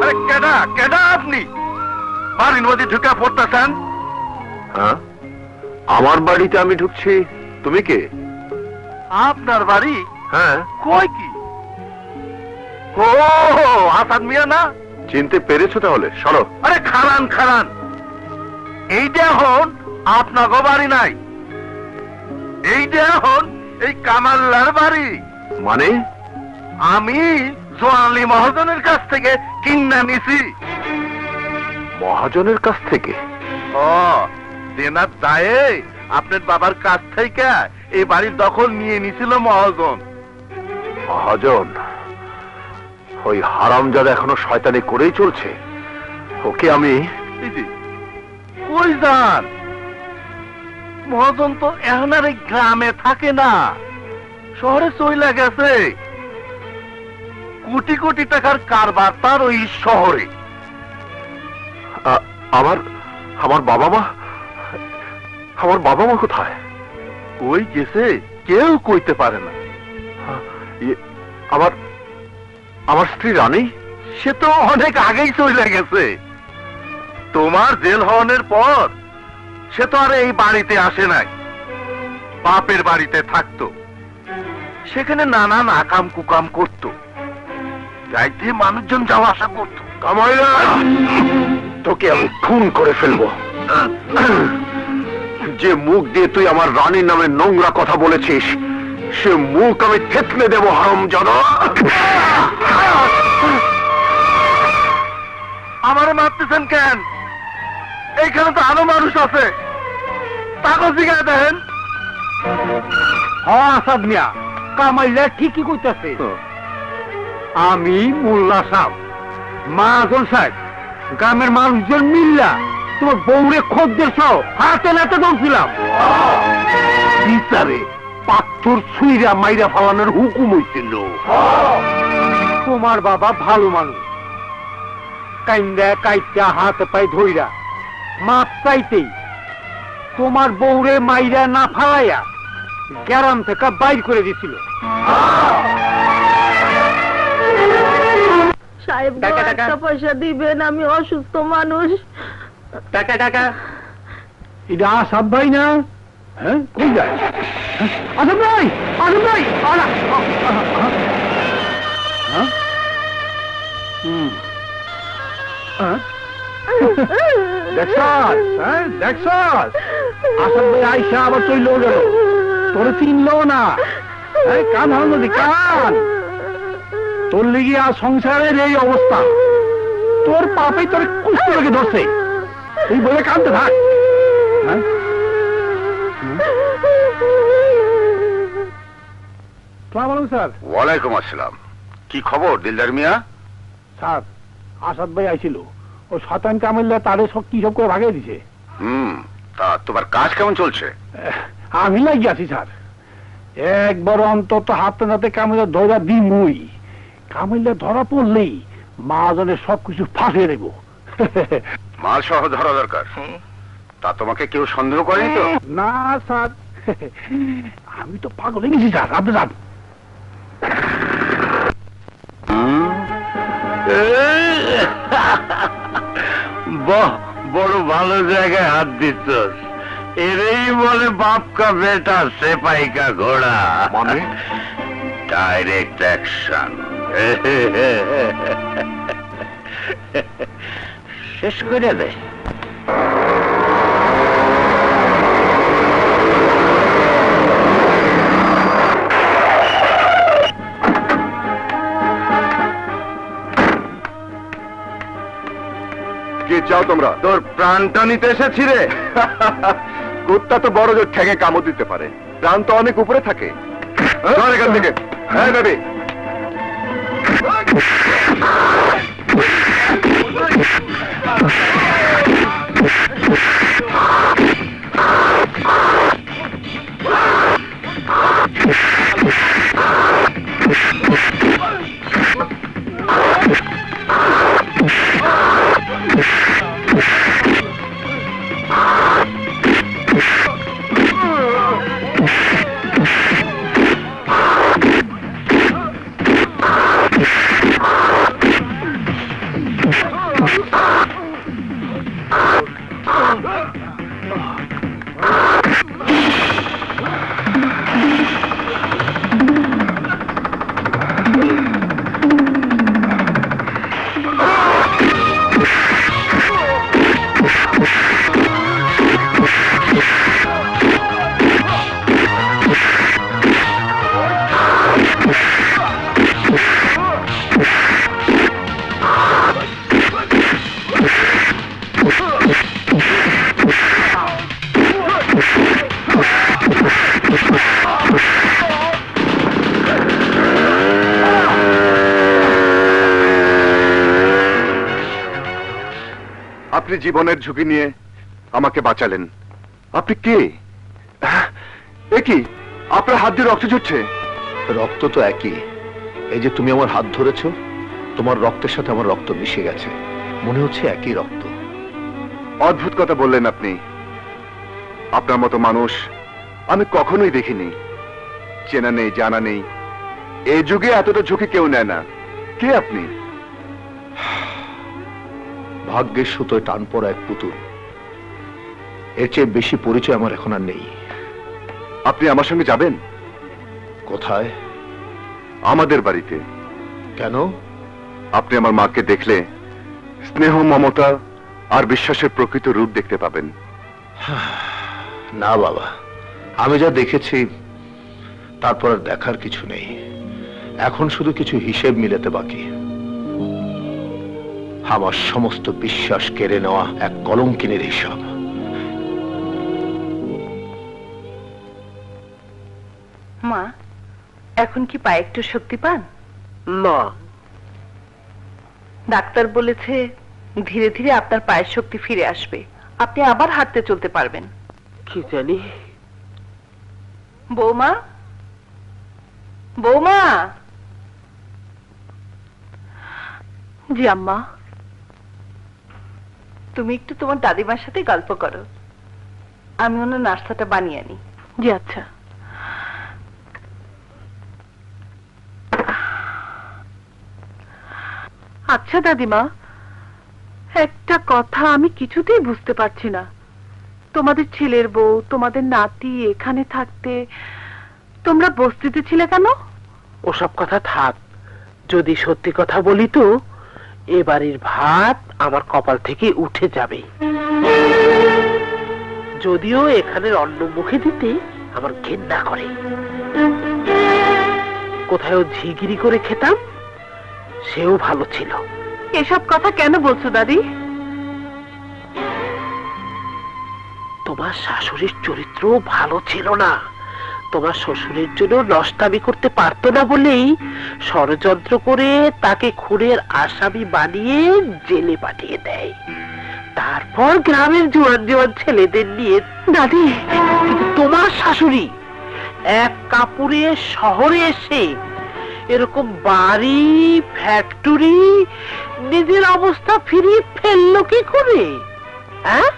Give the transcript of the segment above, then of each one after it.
আরে কেডা কেডা আপনি বাড়ির মধ্যে ঢুকে পড়তেছেন? হ্যাঁ, আমার বাড়িতে আমি ঢুকছি, তুমি কে? আপনার বাড়ি? হ্যাঁ। কই কি? ও আসাদ মিয়া না? চিনতে পেরেছো তাহলে? সরো। আরে খারান খারান, এইটা এখন আপনার বাড়ি নাই, এইটা এখন এই কামাল্লার বাড়ি। মানে? আমি সোয়ালি মহাজনের কাছ থেকে কিনা নিছি। মহাজনের কাছ থেকে? ও দেনার দায়ে আপনার বাবার কাছ থেকে এই বাড়ির দখল নিয়ে নিছিল মহাজন। মহাজন? ওই হারামজাদা এখনো শয়তানি করেই চলছে। ওকে আমি... কই যান? মহাজন তো এখন আর এই গ্রামে থাকে না, শহরে চইলা গেছে। কোটি কোটি টাকার কারবার তার ওই শহরে। আমার আমার বাবা মা, আমার বাবা মা কোথায়? কই গেছে কেউ কইতে পারে না। আমার আমার স্ত্রী রানী? সে তো অনেক আগেই চলে গেছে। তোমার জেল হওয়ার পর সে তো আর এই বাড়িতে আসে নাই, বাপের বাড়িতে থাকতো। সেখানে নানান আকাম কুকাম করত, যাইতে মানুষজন যাওয়া আসা করতো। কামাইলা, তোকে আমি খুন করে ফেলবো। যে মুখ দিয়ে তুই আমার রানীর নামে নোংরা কথা বলেছিস, সে মুখ আমি থেতলে দেবো হারামজাদা। আমারে মারতেছেন কেন? এইখানে তো আরো মানুষ আছে, তাকে জিগায় দেন। আসাদ মিয়া, কামাইলা ঠিকই কইতাছে। আমি মোল্লা সাহেব, মহাজন সাহেব, গ্রামের মানুষজন মিল্লা তোমার বউরে খোঁজদের সহ হাতে নাতে ধরছিলাম। বিচারে পাথর ছুঁইরা মাইরা ফালানোর হুকুম হইছিল। তোমার বাবা ভালো মানুষ, কাইন্দা কাইটা হাতে পায়ে ধইরা মাপ চাইতেই তোমার বউরে মাইরা না ফালাইয়া গ্রাম থেকে বাইর করে দিছিল। সাহেব একটা পয়সা দিবেন, আমি অসুস্থ মানুষ। টাকা টাকা, এটা আসাদ ভাই না? হ্যাঁ, কই যায়? আসাদ ভাই, আসাদ ভাই, দেখছাস, হ্যাঁ দেখছাস, আসাদ ভাই আইসা আবার চইল গেল, তোরে চিনল না। কান হাল নদী কান, তোর লিগে আর সংসারের এই অবস্থা। তোর পাপে তোর কুষ্ঠ লেগে ধরছে, তুই বলে কানতে থাক। স্যার। ওয়ালাইকুম আসসালাম। কি খবর দিলদার মিয়া? স্যার, আসাদ ভাই আইছিল, ও শতান কামিল্লা তারে সব কি সব করে ভাগিয়ে দিছে। তা তোমার কাজ কেমন চলছে? আমি লাগিয়ে আছি স্যার, একবার অন্তত হাতে নাতে কামিল্লা ধরা দিমই। কামিল্লা ধরা পড়লেই মহাজনের সবকিছু ফাঁসিয়ে দেব। মাল সহ ধরা দরকার। তা তোমাকে কেউ সন্দেহ করেনি তো? না স্যার, আমি তো পাগল হয়ে গেছি স্যার। আপনি যান। বড় ভালো জায়গায় হাত দিচ্ছ। এরই বলে বাপ কা বেটা সেপাই কা ঘোড়া, মানে ডাইরেক্ট অ্যাকশন। শেষ করে দে। কি চাও তোমরা? তোর প্রাণটা নিতে এসেছি রে। কুত্তা তো বড় জোর ঠেঙে কামড় দিতে পারে, প্রাণ তো অনেক উপরে থাকে। এখান থেকে। হ্যাঁ বেবি, আপনি জীবনের ঝুঁকি নিয়ে আমাকে বাঁচালেন। আপনি কে? এ কি, আপনার হাত দিয়ে রক্ত ঝরছে? রক্ত তো একই। এই যে তুমি আমার হাত ধরেছো, তোমার রক্তের সাথে আমার রক্ত মিশে গেছে, মনে হচ্ছে একই রক্ত। অদ্ভুত কথা বললেন আপনি। আপনার মতো মানুষ আমি কখনোই দেখিনি। চেনা নেই, জানা নেই, এই যুগে এতটা ঝুঁকি কেউ নেয় না। কে আপনি? ভাগ্যের সুতোয় টান পড়া এক পুতুল। এর চেয়ে বেশি পরিচয় আমার এখন আর নেই। আপনি আমার সঙ্গে যাবেন? কোথায়? আমাদের বাড়িতে। কেন? আপনি আমার মাকে দেখলে স্নেহ, মমতা আর বিশ্বাসের প্রকৃত রূপ দেখতে পাবেন। না বাবা, আমি যা দেখেছি তারপর আর দেখার কিছু নেই। এখন শুধু কিছু হিসেব মিলাতে বাকি। আমার সমস্ত বিশ্বাস কেড়ে নেওয়া এক কলঙ্কিনীর হিসাব। মা, এখন কি পায়ে একটু শক্তি পান? না, ডাক্তার বলেছে ধীরে ধীরে আপনার পায়ের শক্তি ফিরে আসবে, আপনি আবার হাঁটতে চলতে পারবেন। কি জানি। বৌমা, বৌমা। জি আম্মা। তুমি একটু তোমার দাদিমার সাথে গল্প করো, আমি ওনার নাস্তাটা বানিয়ে আনি। জি আচ্ছা। আচ্ছা দাদিমা, একটা কথা আমি কিছুতেই বুঝতে পারছি না। তোমাদের ছেলের বউ, তোমাদের নাতি এখানে থাকতে তোমরা বস্তিতে ছিলে কেন? ওসব কথা থাক। যদি সত্যি কথা বলি তো, এ বাড়ির ভাত আমার কপাল থেকে উঠে যাবে। যদিও এখানের অন্ন মুখে দিতে আমার ঘেন্না করে। কোথাও ঝিগিরি করে খেতাম, সেও ভালো ছিল। এসব কথা কেন বলছো দাদি? তোমার শাশুড়ির চরিত্র ভালো ছিল না। তোমার শ্বশুরের জন্য নষ্টামি করতে পারতো না বলেই ষড়যন্ত্র করে তাকে খুনের আসামি বানিয়ে জেলে পাঠিয়ে দেয়। তারপর গ্রামের জোয়ান জোয়ান ছেলেদের নিয়ে। দাদি, কিন্তু তোমার শাশুড়ি এক কাপড়ে শহরে এসে এরকম বাড়ি, ফ্যাক্টরি, নিজের অবস্থা ফিরিয়ে ফেললো কি করে? হ্যাঁ,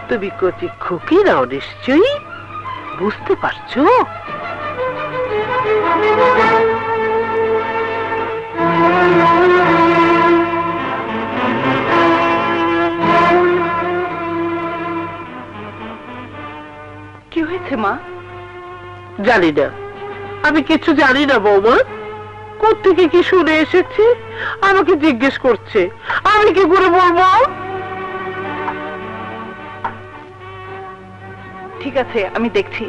তুমি কচি খুকি নাও নিশ্চয়ই, বুঝতে পারছো? কি হয়েছে মা? জানি না, আমি কিছু জানি না বৌমা। কোত্থেকে কি শুনে এসেছে আমাকে জিজ্ঞেস করছে, আমি কি করে বলবো? ঠিক আছে, আমি দেখছি।